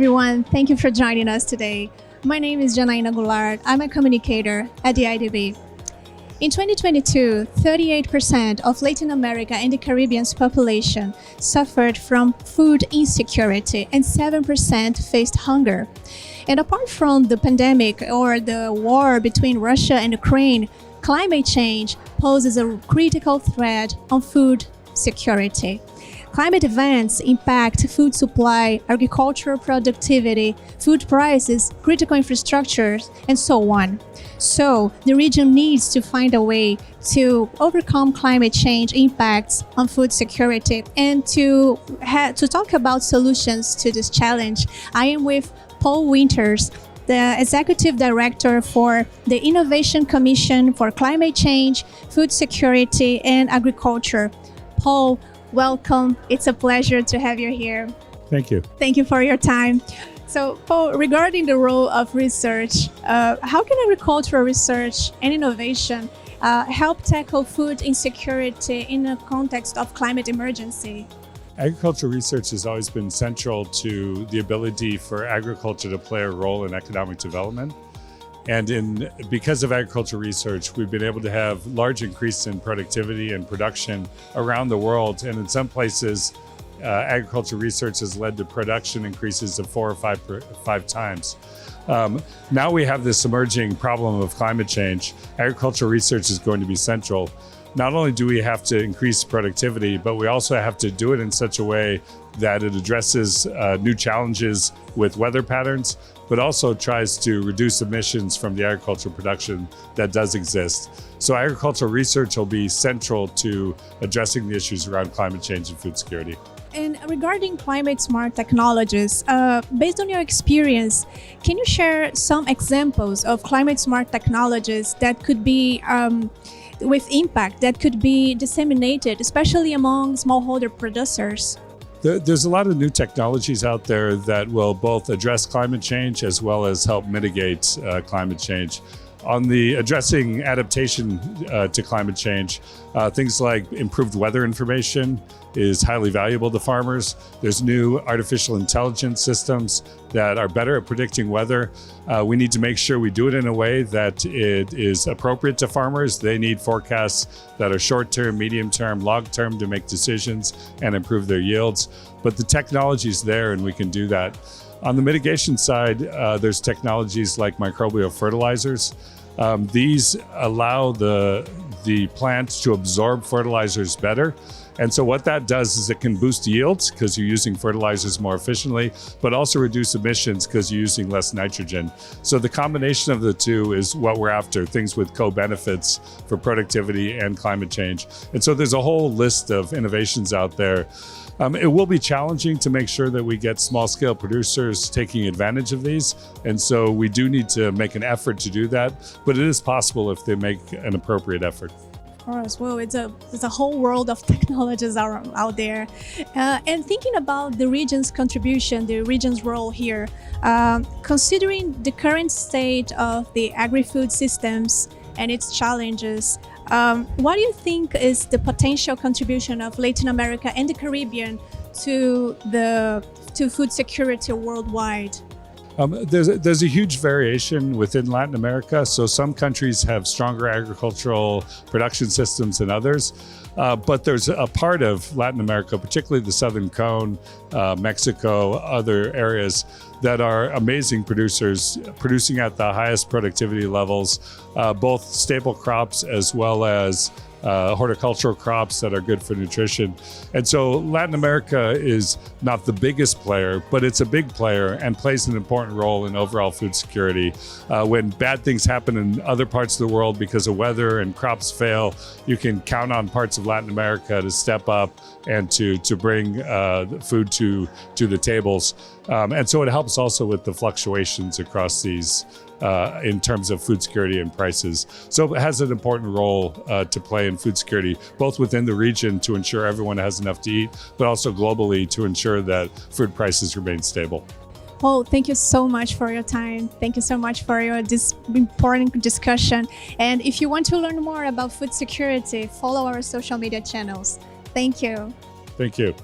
everyone. Thank you for joining us today. My name is Janaína Goulart. I'm a communicator at the IDB. In 2022, 38% of Latin America and the Caribbean's population suffered from food insecurity and 7% faced hunger. And apart from the pandemic or the war between Russia and Ukraine, climate change poses a critical threat on food security. Climate events impact food supply, agricultural productivity, food prices, critical infrastructures, and so on. So the region needs to find a way to overcome climate change impacts on food security. And to talk about solutions to this challenge, I am with Paul Winters, the Executive Director for the Innovation Commission for Climate Change, Food Security, and Agriculture. Paul, welcome. It's a pleasure to have you here. Thank you. Thank you for your time. So, Paul, regarding the role of research, how can agricultural research and innovation help tackle food insecurity in the context of climate emergency? Agricultural research has always been central to the ability for agriculture to play a role in economic development. And because of agricultural research, we've been able to have large increases in productivity and production around the world. And in some places, agricultural research has led to production increases of 4 or 5 times. Now we have this emerging problem of climate change. Agricultural research is going to be central. Not only do we have to increase productivity, but we also have to do it in such a way that it addresses new challenges with weather patterns, but also tries to reduce emissions from the agricultural production that does exist. So agricultural research will be central to addressing the issues around climate change and food security. And regarding climate smart technologies, based on your experience, can you share some examples of climate smart technologies that could be with impact, that could be disseminated, especially among smallholder producers? There's a lot of new technologies out there that will both address climate change as well as help mitigate climate change. On the addressing adaptation to climate change, things like improved weather information is highly valuable to farmers. There's new artificial intelligence systems that are better at predicting weather. We need to make sure we do it in a way that it is appropriate to farmers. They need forecasts that are short-term, medium-term, long-term to make decisions and improve their yields. But the technology is there and we can do that. On the mitigation side, there's technologies like microbial fertilizers. These allow the plant to absorb fertilizers better. And so what that does is it can boost yields because you're using fertilizers more efficiently, but also reduce emissions because you're using less nitrogen. So the combination of the two is what we're after, things with co-benefits for productivity and climate change. And so there's a whole list of innovations out there. It will be challenging to make sure that we get small-scale producers taking advantage of these. And so we do need to make an effort to do that, but it is possible if they make an appropriate effort. Of course, well, it's a whole world of technologies out there. And thinking about the region's contribution, the region's role here, considering the current state of the agri-food systems and its challenges, what do you think is the potential contribution of Latin America and the Caribbean to food security worldwide? There's a huge variation within Latin America. So some countries have stronger agricultural production systems than others. But there's a part of Latin America, particularly the Southern Cone, Mexico, other areas that are amazing producers, producing at the highest productivity levels, both staple crops as well as horticultural crops that are good for nutrition. And so Latin America is not the biggest player, but it's a big player and plays an important role in overall food security. When bad things happen in other parts of the world because of weather and crops fail, you can count on parts of Latin America to step up and to bring food to the tables. And so it helps also with the fluctuations across these in terms of food security and prices. So it has an important role to play in food security, both within the region to ensure everyone has enough to eat, but also globally to ensure that food prices remain stable. Paul, thank you so much for your time. Thank you so much for this important discussion. And if you want to learn more about food security, follow our social media channels. Thank you. Thank you.